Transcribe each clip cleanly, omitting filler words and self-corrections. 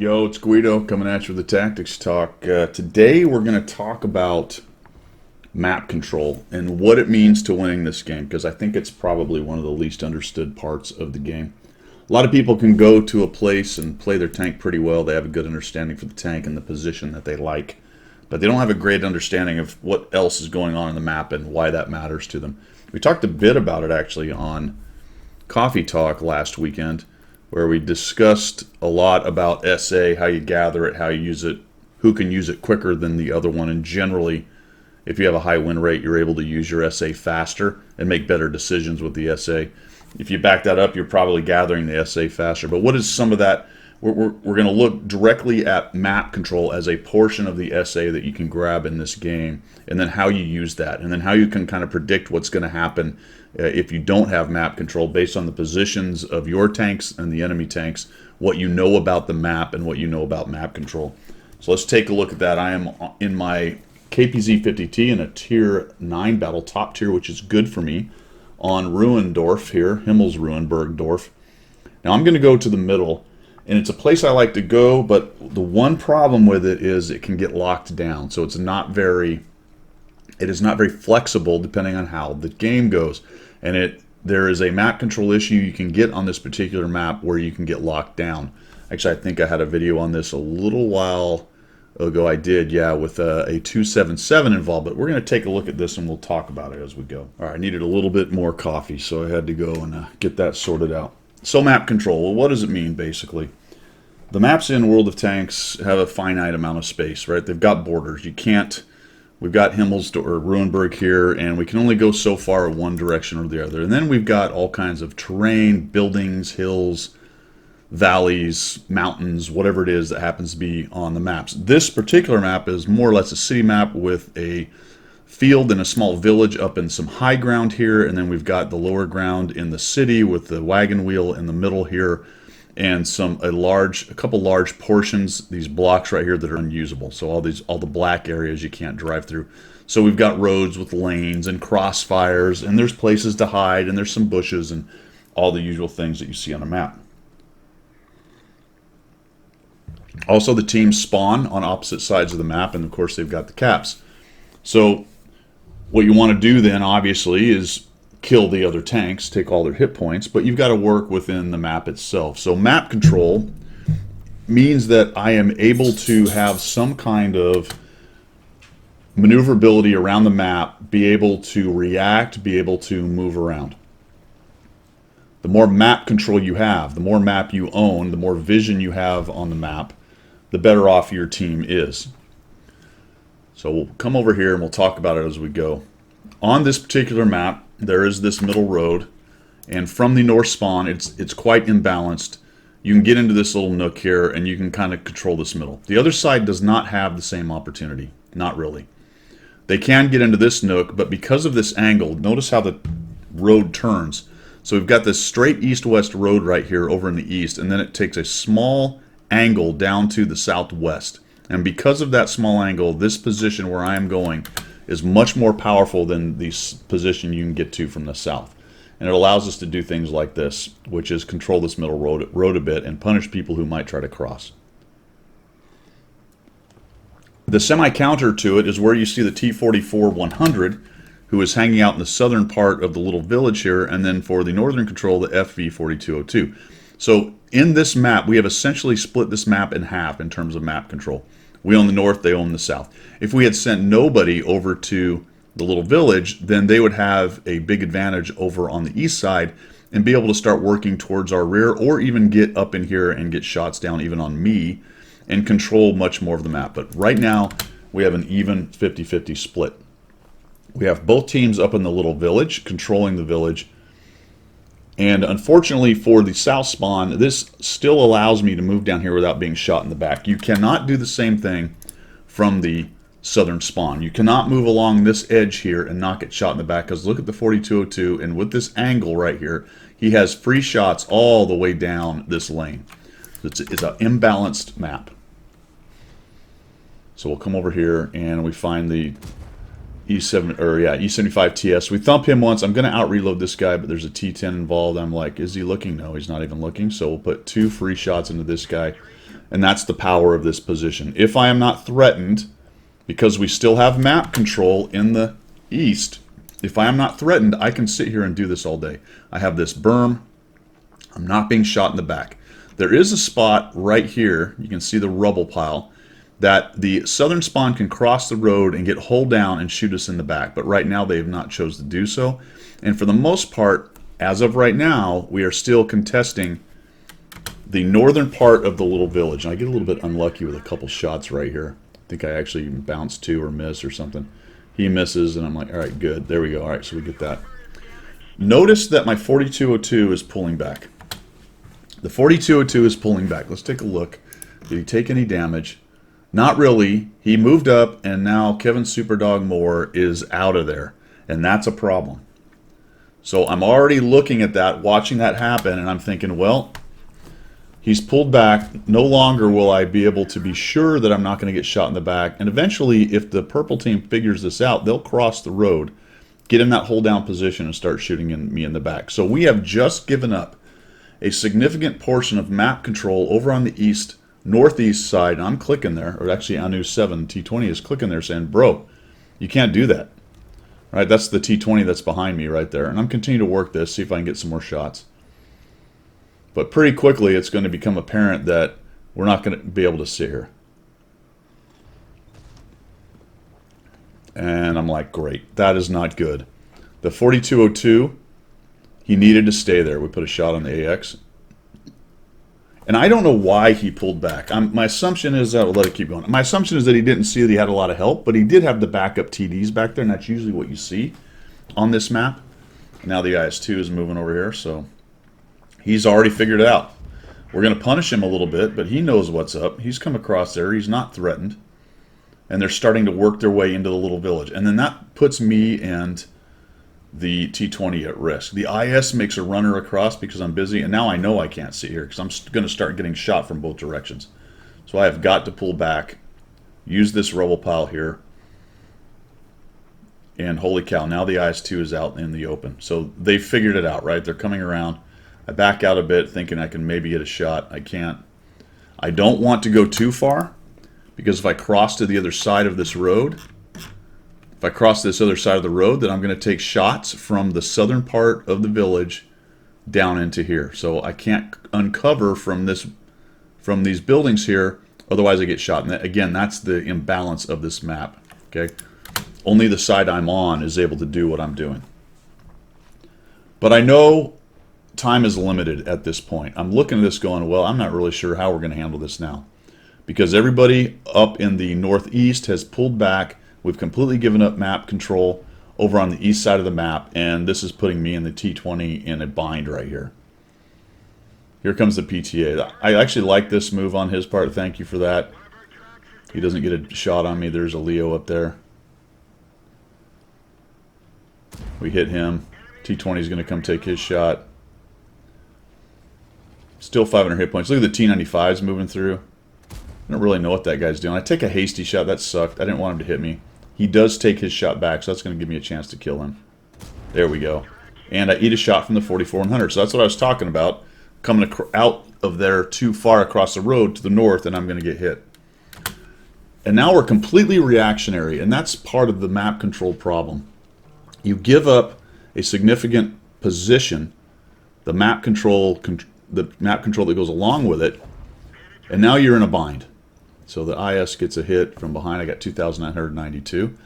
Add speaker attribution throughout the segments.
Speaker 1: Yo, it's Guido coming at you with the Tactics Talk. Today we're going to talk about map control and what it means to winning this game, because I think it's probably one of the least understood parts of the game. A lot of people can go to a place and play their tank pretty well. They have a good understanding for the tank and the position that they like, but they don't have a great understanding of what else is going on in the map and why that matters to them. We talked a bit about it actually on Coffee Talk last weekend, where we discussed a lot about SA, how you gather it, how you use it, who can use it quicker than the other one, and generally, if you have a high win rate, you're able to use your SA faster and make better decisions with the SA. If you back that up, you're probably gathering the SA faster. But what is some of that? We're going to look directly at map control as a portion of the SA that you can grab in this game, and then how you use that, and then how you can kind of predict what's going to happen if you don't have map control based on the positions of your tanks and the enemy tanks, what you know about the map and what you know about map control. So let's take a look at that. I am in my KPZ 50T in a tier 9 battle, top tier, which is good for me, on Ruhendorf here, Himmelsruhenbergdorf. Now I'm going to go to the middle, and it's a place I like to go, but the one problem with it is it can get locked down. So it is not very flexible depending on how the game goes. And there is a map control issue you can get on this particular map where you can get locked down. Actually, I think I had a video on this a little while ago. I did, yeah, with a 277 involved. But we're going to take a look at this and we'll talk about it as we go. All right, I needed a little bit more coffee, so I had to go and get that sorted out. So map control, well, what does it mean basically? The maps in World of Tanks have a finite amount of space, right? They've got borders. You can't. We've got Ruhenberg here, and we can only go so far in one direction or the other. And then we've got all kinds of terrain, buildings, hills, valleys, mountains, whatever it is that happens to be on the maps. This particular map is more or less a city map with a field and a small village up in some high ground here, and then we've got the lower ground in the city with the wagon wheel in the middle here, and a couple large portions, these blocks right here that are unusable. So all the black areas you can't drive through. So we've got roads with lanes and crossfires, and there's places to hide, and there's some bushes and all the usual things that you see on a map. Also, the teams spawn on opposite sides of the map, and of course they've got the caps. So what you want to do then, obviously, is kill the other tanks, take all their hit points, but you've got to work within the map itself. So map control means that I am able to have some kind of maneuverability around the map, be able to react, be able to move around. The more map control you have, the more map you own, the more vision you have on the map, the better off your team is. So we'll come over here and we'll talk about it as we go. On this particular map, there is this middle road, and from the north spawn, it's quite imbalanced. You can get into this little nook here, and you can kind of control this middle. The other side does not have the same opportunity. Not really. They can get into this nook, but because of this angle, notice how the road turns. So we've got this straight east-west road right here over in the east, and then it takes a small angle down to the southwest. And because of that small angle, this position where I am going is much more powerful than the position you can get to from the south. And it allows us to do things like this, which is control this middle road a bit and punish people who might try to cross. The semi-counter to it is where you see the T-44-100, who is hanging out in the southern part of the little village here, and then for the northern control, the FV-4202. So in this map, we have essentially split this map in half in terms of map control. We own the north, they own the south. If we had sent nobody over to the little village, then they would have a big advantage over on the east side and be able to start working towards our rear, or even get up in here and get shots down even on me and control much more of the map. But right now, we have an even 50-50 split. We have both teams up in the little village, controlling the village. And unfortunately for the south spawn, this still allows me to move down here without being shot in the back. You cannot do the same thing from the southern spawn. You cannot move along this edge here and not get shot in the back, because look at the 4202, and with this angle right here, he has free shots all the way down this lane. It's an imbalanced map. So we'll come over here and we find the E75 TS. We thump him once. I'm going to out-reload this guy, but there's a T10 involved. I'm like, is he looking? No, he's not even looking. So we'll put 2 free shots into this guy. And that's the power of this position. If I am not threatened, because we still have map control in the east, if I am not threatened, I can sit here and do this all day. I have this berm. I'm not being shot in the back. There is a spot right here, you can see the rubble pile, that the southern spawn can cross the road and get hull down and shoot us in the back. But right now they have not chose to do so. And for the most part, as of right now, we are still contesting the northern part of the little village. And I get a little bit unlucky with a couple shots right here. I think I actually bounced two or miss or something. He misses, and I'm like, all right, good. There we go. All right, so we get that. Notice that my 4202 is pulling back. The 4202 is pulling back. Let's take a look. Did he take any damage? Not really. He moved up, and now Kevin Superdog Moore is out of there, and that's a problem. So I'm already looking at that, watching that happen, and I'm thinking, well, he's pulled back. No longer will I be able to be sure that I'm not going to get shot in the back. And eventually, if the purple team figures this out, they'll cross the road, get in that hold down position, and start shooting me in the back. So we have just given up a significant portion of map control over on the east, northeast side. And I'm clicking there, or actually Anu 7 T20 is clicking there saying, bro, you can't do that. Right, that's the T20 that's behind me right there. And I'm continuing to work this, see if I can get some more shots. But pretty quickly, it's going to become apparent that we're not going to be able to sit here. And I'm like, great, that is not good. The 4202, he needed to stay there. We put a shot on the AX. And I don't know why he pulled back. My assumption is that, we'll let it keep going. My assumption is that he didn't see that he had a lot of help, but he did have the backup TDs back there, and that's usually what you see on this map. Now the IS-2 is moving over here, so he's already figured it out. We're going to punish him a little bit, but he knows what's up. He's come across there. He's not threatened. And they're starting to work their way into the little village. And then that puts me and the T20 at risk. The IS makes a runner across because I'm busy, and now I know I can't sit here because I'm going to start getting shot from both directions. So I have got to pull back, use this rubble pile here, and holy cow, now the IS-2 is out in the open. So they figured it out, right? They're coming around. I back out a bit thinking I can maybe get a shot. I can't. I don't want to go too far because if I cross to the other side of this road, if I cross this other side of the road, then I'm going to take shots from the southern part of the village down into here. So I can't uncover from these buildings here, otherwise I get shot. And again, that's the imbalance of this map. Okay, only the side I'm on is able to do what I'm doing. But I know time is limited at this point. I'm looking at this going, well, I'm not really sure how we're going to handle this now, because everybody up in the northeast has pulled back. We've completely given up map control over on the east side of the map, and this is putting me and the T20 in a bind right here. Here comes the PTA. I actually like this move on his part. Thank you for that. He doesn't get a shot on me. There's a Leo up there. We hit him. T20 is going to come take his shot. Still 500 hit points. Look at the T95s moving through. I don't really know what that guy's doing. I take a hasty shot. That sucked. I didn't want him to hit me. He does take his shot back, so that's going to give me a chance to kill him. There we go. And I eat a shot from the 44-100. So that's what I was talking about. Coming out of there too far across the road to the north, and I'm going to get hit. And now we're completely reactionary, and that's part of the map control problem. You give up a significant position, the map control that goes along with it, and now you're in a bind. So the IS gets a hit from behind. I got 2,992.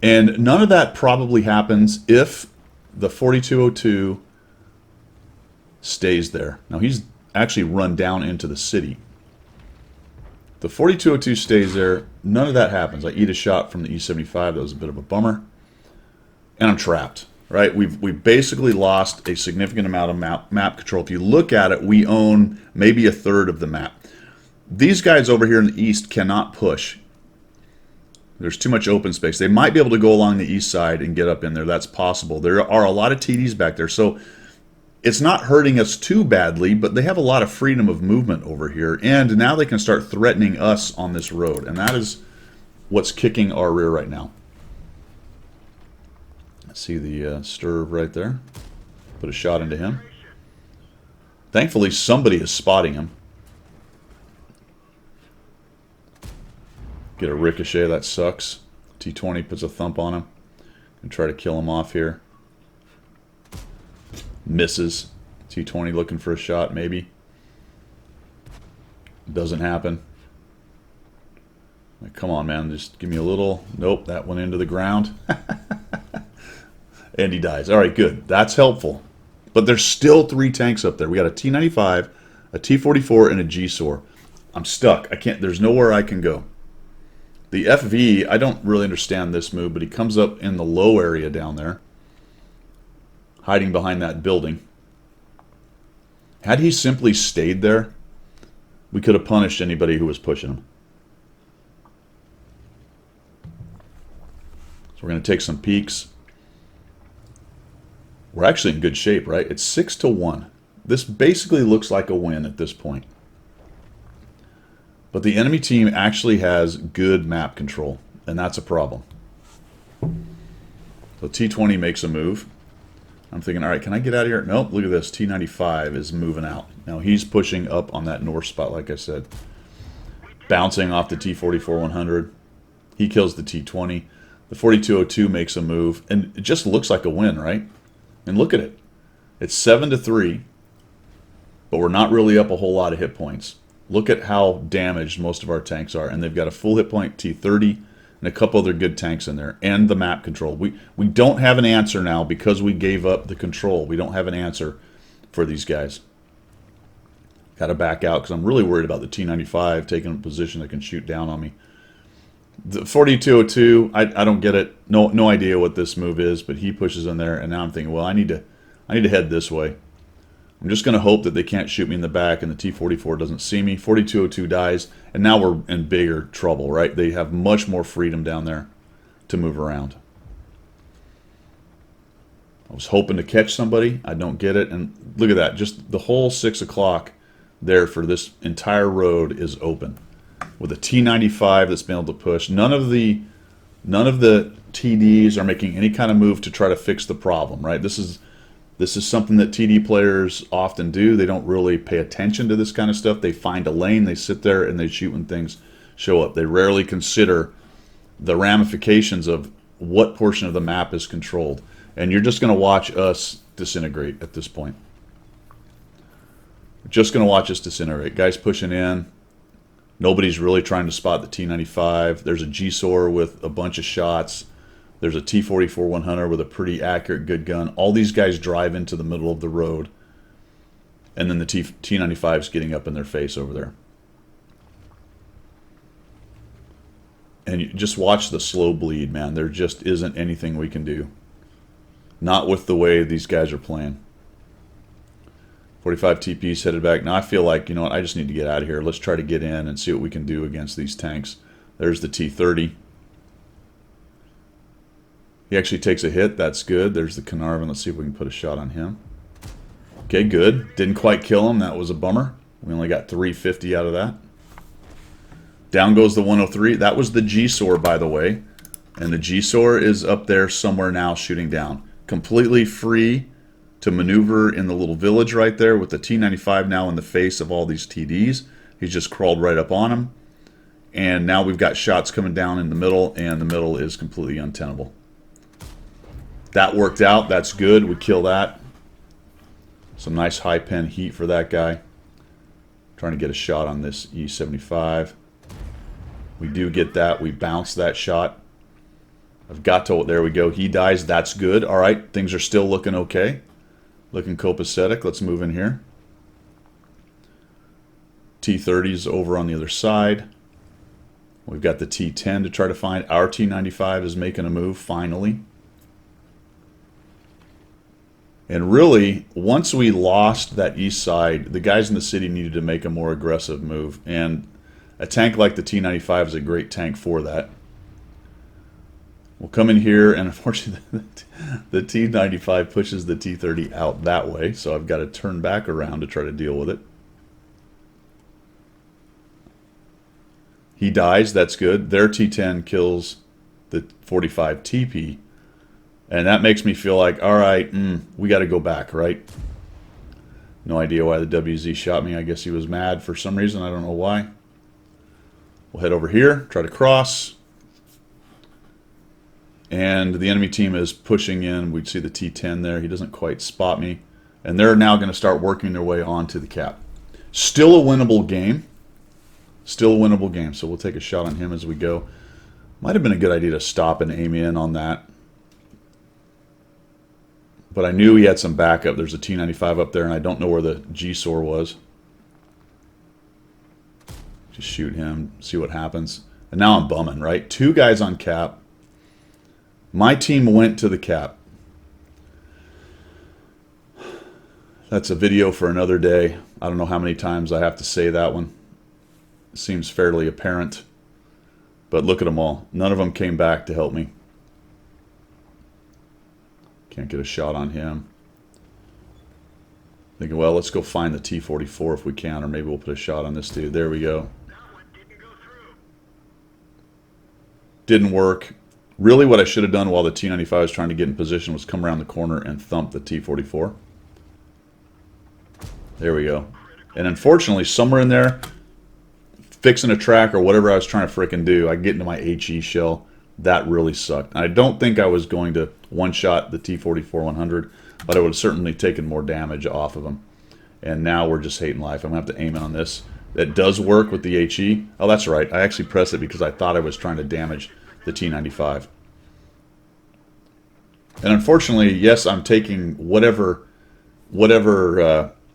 Speaker 1: And none of that probably happens if the 4202 stays there. Now he's actually run down into the city. The 4202 stays there. None of that happens. I eat a shot from the E75. That was a bit of a bummer. And I'm trapped. Right? We've basically lost a significant amount of map control. If you look at it, we own maybe a third of the map. These guys over here in the east cannot push. There's too much open space. They might be able to go along the east side and get up in there. That's possible. There are a lot of TDs back there. So it's not hurting us too badly, but they have a lot of freedom of movement over here. And now they can start threatening us on this road. And that is what's kicking our rear right now. See the Sturv right there. Put a shot into him. Thankfully, somebody is spotting him. Get a ricochet, that sucks. T20 puts a thump on him. And try to kill him off here. Misses. T20 looking for a shot, maybe. Doesn't happen. Like, come on, man. Just give me a little. Nope, that went into the ground. And he dies. All right, good. That's helpful. But there's still 3 tanks up there. We got a T95, a T44, and a G-SOR. I'm stuck. I can't. There's nowhere I can go. The FV, I don't really understand this move, but he comes up in the low area down there, hiding behind that building. Had he simply stayed there, we could have punished anybody who was pushing him. So we're going to take some peeks. We're actually in good shape, right? It's 6-1. This basically looks like a win at this point. But the enemy team actually has good map control, and that's a problem. So T20 makes a move. I'm thinking, all right, can I get out of here? Nope, look at this. T95 is moving out. Now he's pushing up on that north spot, like I said. Bouncing off the T44-100. He kills the T20. The 4202 makes a move, and it just looks like a win, right? And look at it. It's 7-3, but we're not really up a whole lot of hit points. Look at how damaged most of our tanks are, and they've got a full hit point T30 and a couple other good tanks in there, and the map control. We don't have an answer now because we gave up the control. We don't have an answer for these guys. Got to back out because I'm really worried about the T95 taking a position that can shoot down on me. The 4202, I don't get it. No idea what this move is, but he pushes in there, and now I'm thinking, well, I need to head this way. I'm just going to hope that they can't shoot me in the back and the T44 doesn't see me. 4202 dies, and now we're in bigger trouble, right? They have much more freedom down there to move around. I was hoping to catch somebody. I don't get it. And look at that. Just the whole 6 o'clock there for this entire road is open. With a T95 that's been able to push. None of the TDs are making any kind of move to try to fix the problem, right? This is something that TD players often do. They don't really pay attention to this kind of stuff. They find a lane, they sit there, and they shoot when things show up. They rarely consider the ramifications of what portion of the map is controlled. And you're just going to watch us disintegrate at this point. You're just going to watch us disintegrate. Guys pushing in. Nobody's really trying to spot the T95. There's a G-SOR with a bunch of shots. There's a T44-100 with a pretty accurate, good gun. All these guys drive into the middle of the road. And then the T95's getting up in their face over there. And you just watch the slow bleed, man. There just isn't anything we can do. Not with the way these guys are playing. 45 TP's headed back. Now I feel like, you know what, I just need to get out of here. Let's try to get in and see what we can do against these tanks. There's the T30. He actually takes a hit. That's good. There's the Carnarvon. Let's see if we can put a shot on him. Okay, good. Didn't quite kill him. That was a bummer. We only got 350 out of that. Down goes the 103. That was the G-SOR, by the way. And the G-SOR is up there somewhere now shooting down. Completely free to maneuver in the little village right there with the T95 now in the face of all these TDs. He's just crawled right up on him. And now we've got shots coming down in the middle, and the middle is completely untenable. That worked out. That's good. We kill that. Some nice high pen heat for that guy. Trying to get a shot on this E75. We do get that. We bounce that shot. I've got to... There we go. He dies. That's good. All right. Things are still looking okay. Looking copacetic. Let's move in here. T30's over on the other side. We've got the T10 to try to find. Our T95 is making a move, finally. And really, once we lost that east side, the guys in the city needed to make a more aggressive move. And a tank like the T95 is a great tank for that. We'll come in here, and unfortunately, the T95 pushes the T30 out that way, so I've got to turn back around to try to deal with it. He dies, that's good. Their T10 kills the 45 TP, and that makes me feel like, all right, we got to go back, right? No idea why the WZ shot me. I guess he was mad for some reason. I don't know why. We'll head over here, try to cross. And the enemy team is pushing in. We'd see the T10 there. He doesn't quite spot me. And they're now going to start working their way onto the cap. Still a winnable game. Still a winnable game. So we'll take a shot on him as we go. Might have been a good idea to stop and aim in on that. But I knew he had some backup. There's a T95 up there, and I don't know where the G-SOAR was. Just shoot him, see what happens. And now I'm bumming, right? 2 guys on cap. My team went to the cap. That's a video for another day. I don't know how many times I have to say that one. It seems fairly apparent. But look at them all. None of them came back to help me. Can't get a shot on him. Thinking, well, let's go find the T44 if we can, or maybe we'll put a shot on this dude. There we go. Didn't work. Really what I should have done while the T95 was trying to get in position was come around the corner and thump the T44. There we go. And unfortunately, somewhere in there, fixing a track or whatever I was trying to frickin' do, I get into my HE shell. That really sucked. And I don't think I was going to one-shot the T44-100, but I would have certainly taken more damage off of him. And now we're just hating life. I'm going to have to aim in on this. That does work with the HE. Oh, that's right. I actually pressed it because I thought I was trying to damage the T95. And unfortunately, yes, I'm taking whatever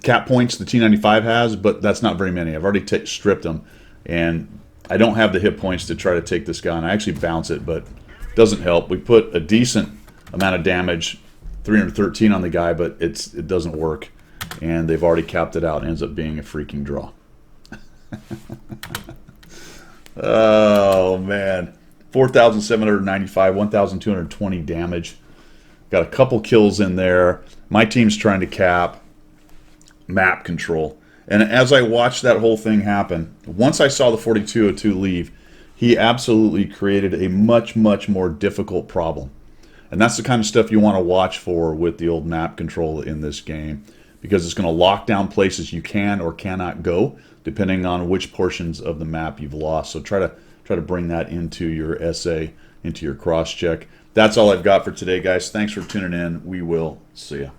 Speaker 1: cap points the T95 has, but that's not very many. I've already stripped them, and I don't have the hit points to try to take this guy, and I actually bounce it, but it doesn't help. We put a decent amount of damage, 313 on the guy, but it doesn't work, and they've already capped it out. It ends up being a freaking draw. Oh, man. 4,795, 1,220 damage. Got a couple kills in there. My team's trying to cap. Map control. And as I watched that whole thing happen, once I saw the 4202 leave, he absolutely created a much, much more difficult problem. And that's the kind of stuff you want to watch for with the old map control in this game, because it's going to lock down places you can or cannot go, depending on which portions of the map you've lost. So try to bring that into your essay, into your cross-check. That's all I've got for today, guys. Thanks for tuning in. We will see you.